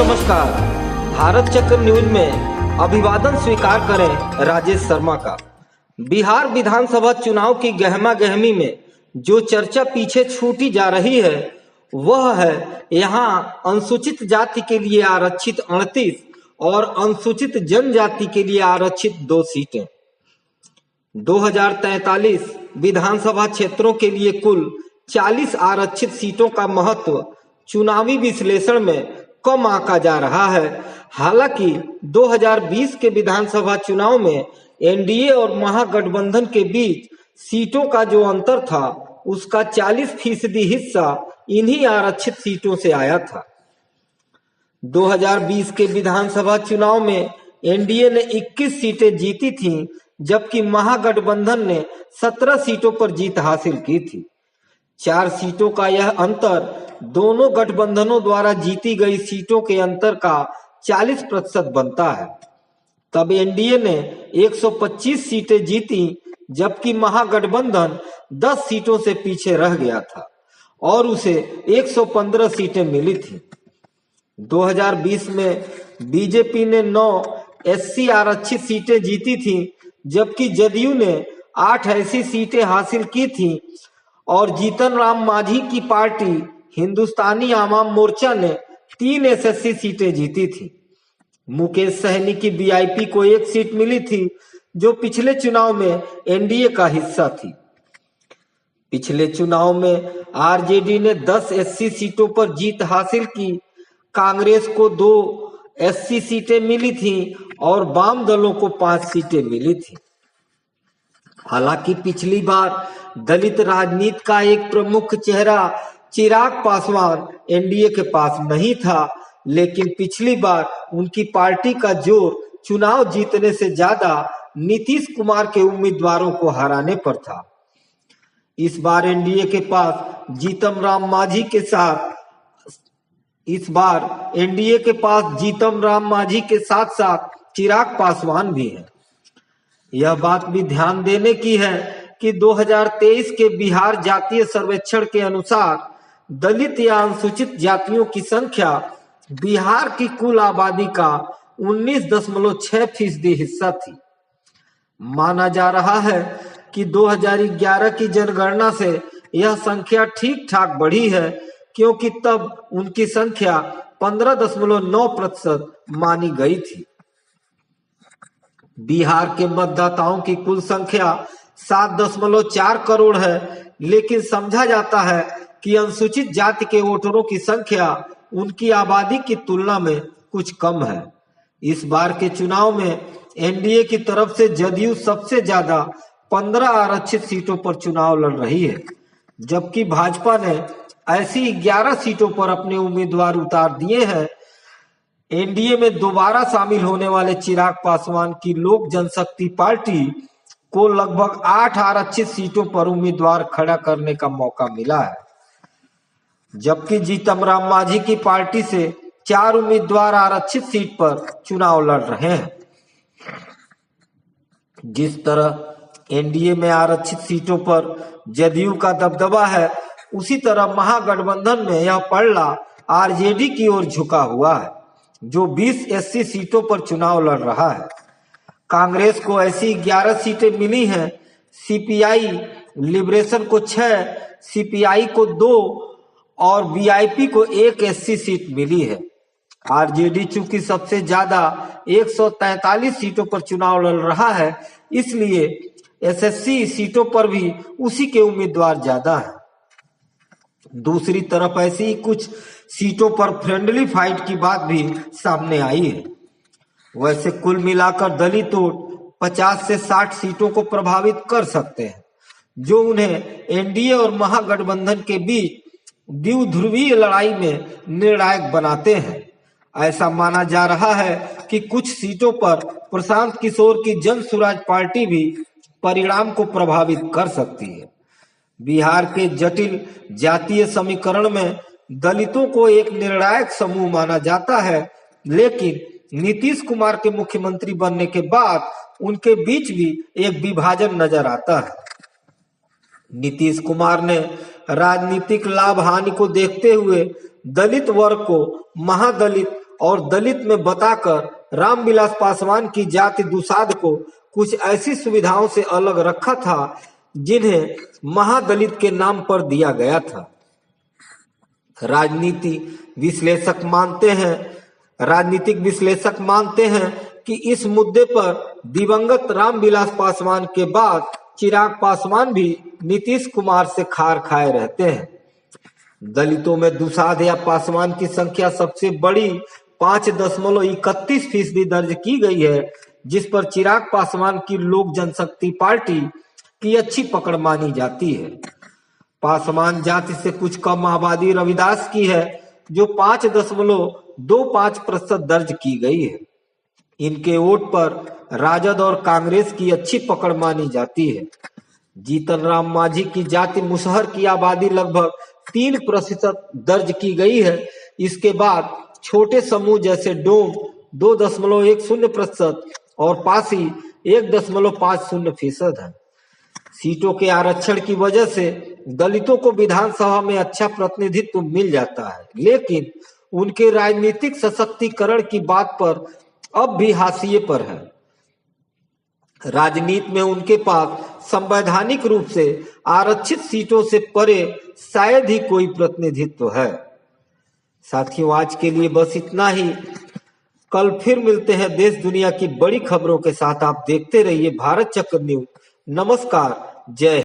नमस्कार। भारत चक्र न्यूज में अभिवादन स्वीकार करें राजेश शर्मा का। बिहार विधानसभा चुनाव की गहमा गहमी में जो चर्चा पीछे छूटी जा रही है वह है यहाँ अनुसूचित जाति के लिए आरक्षित 38 और अनुसूचित जनजाति के लिए आरक्षित 2 सीटें। 2043 विधानसभा क्षेत्रों के लिए कुल 40 आरक्षित सीटों का महत्व चुनावी विश्लेषण में कम आंका जा रहा है। हालांकि 2020 के विधानसभा चुनाव में एनडीए और महागठबंधन के बीच सीटों का जो अंतर था उसका 40% हिस्सा इन्हीं आरक्षित सीटों से आया था। 2020 के विधानसभा चुनाव में एनडीए ने 21 सीटें जीती थीं, जबकि महागठबंधन ने 17 सीटों पर जीत हासिल की थी। 4 सीटों का यह अंतर दोनों गठबंधनों द्वारा जीती गई सीटों के अंतर का 40% बनता है। तब एनडीए ने 125 सीटें जीती, जबकि महागठबंधन 10 सीटों से पीछे रह गया था और उसे 115 सीटें मिली थी। 2020 में बीजेपी ने 9 एससी आरक्षित सीटें जीती थीं, जबकि जदयू ने 8 ऐसी सीटें हासिल की थीं और जीतन राम मांझी की पार्टी हिंदुस्तानी आवाम मोर्चा ने 3 एसएससी सीटें जीती थी। मुकेश सहनी की वीआईपी को 1 सीट मिली थी, जो पिछले चुनाव में एनडीए का हिस्सा थी। पिछले चुनाव में आरजेडी ने 10 एससी सीटों पर जीत हासिल की। कांग्रेस को 2 एससी सीटें मिली थीं और वाम दलों को 5 सीटें मिली थी। हालांकि पिछली बार दलित राजनीति का एक प्रमुख चेहरा चिराग पासवान एनडीए के पास नहीं था, लेकिन पिछली बार उनकी पार्टी का जोर चुनाव जीतने से ज्यादा नीतीश कुमार के उम्मीदवारों को हराने पर था। इस बार एनडीए के पास जीतन राम मांझी के साथ साथ चिराग पासवान भी हैं। यह बात भी ध्यान देने की है कि 2023 के बिहार जातीय सर्वेक्षण के अनुसार दलित या अनुसूचित जातियों की संख्या बिहार की कुल आबादी का 19.6% हिस्सा थी। माना जा रहा है कि 2011 की जनगणना से यह संख्या ठीक ठाक बढ़ी है, क्योंकि तब उनकी संख्या 15.9% मानी गई थी। बिहार के मतदाताओं की कुल संख्या 7.4 करोड़ है, लेकिन समझा जाता है कि अनुसूचित जाति के वोटरों की संख्या उनकी आबादी की तुलना में कुछ कम है। इस बार के चुनाव में एनडीए की तरफ से जदयू सबसे ज्यादा 15 आरक्षित सीटों पर चुनाव लड़ रही है, जबकि भाजपा ने ऐसी 11 सीटों पर अपने उम्मीदवार उतार दिए हैं। एनडीए में दोबारा शामिल होने वाले चिराग पासवान की लोक जनशक्ति पार्टी को लगभग 8 आरक्षित सीटों पर उम्मीदवार खड़ा करने का मौका मिला है, जबकि जीतन राम मांझी की पार्टी से 4 उम्मीदवार आरक्षित सीट पर चुनाव लड़ रहे हैं। जिस तरह एनडीए में आरक्षित सीटों पर जदयू का दबदबा है, उसी तरह महागठबंधन में यह पलड़ा आरजेडी की ओर झुका हुआ है, जो 20 एससी सीटों पर चुनाव लड़ रहा है। कांग्रेस को ऐसी 11 सीटें मिली हैं। सीपीआई लिबरेशन को 6, सीपीआई को 2 और वीआईपी को 1 एससी सीट मिली है। आरजेडी चूंकि सबसे ज्यादा 143 सीटों पर चुनाव लड़ रहा है, इसलिए एसएससी सीटों पर भी उसी के उम्मीदवार ज्यादा है। दूसरी तरफ ऐसी ही कुछ सीटों पर फ्रेंडली फाइट की बात भी सामने आई है। वैसे कुल मिलाकर दलित वोट 50 से 60 सीटों को प्रभावित कर सकते हैं, जो उन्हें एनडीए और महागठबंधन के बीच द्विध्रुवीय लड़ाई में निर्णायक बनाते हैं। ऐसा माना जा रहा है कि कुछ सीटों पर प्रशांत किशोर की जन सुराज पार्टी भी परिणाम को प्रभावित कर सकती है। बिहार के जटिल जातीय समीकरण में दलितों को एक निर्णायक समूह माना जाता है, लेकिन नीतीश कुमार के मुख्यमंत्री बनने के बाद उनके बीच भी एक विभाजन नजर आता है। नीतीश कुमार ने राजनीतिक लाभ हानि को देखते हुए दलित वर्ग को महादलित और दलित में बताकर रामविलास पासवान की जाति दुसाध को कुछ ऐसी सुविधाओं से अलग रखा था जिन्हें महादलित के नाम पर दिया गया था। राजनीतिक विश्लेषक मानते हैं कि इस मुद्दे पर दिवंगत रामविलास पासवान के बाद चिराग पासवान भी नीतीश कुमार से खार खाए रहते हैं। दलितों में दुसाध या पासवान की संख्या सबसे बड़ी 5.31% दर्ज की गई है, जिस पर चिराग पासवान की लोक जनशक्ति पार्टी की अच्छी पकड़ मानी जाती है। पासवान जाति से कुछ कम आबादी रविदास की है, जो 5.25% दर्ज की गई है। इनके वोट पर राजद और कांग्रेस की अच्छी पकड़ मानी जाती है। जीतन राम मांझी की जाति मुसहर की आबादी लगभग 3% दर्ज की गई है। इसके बाद छोटे समूह जैसे डोम 2.10% और पासी 1.50% है। सीटों के आरक्षण की वजह से दलितों को विधानसभा में अच्छा प्रतिनिधित्व मिल जाता है, लेकिन उनके राजनीतिक सशक्तिकरण की बात पर अब भी हाशिए पर है। राजनीति में उनके पास संवैधानिक रूप से आरक्षित सीटों से परे शायद ही कोई प्रतिनिधित्व है। साथियों, आज के लिए बस इतना ही। कल फिर मिलते हैं देश दुनिया की बड़ी खबरों के साथ। आप देखते रहिए भारत चक्र न्यूज। नमस्कार, जय।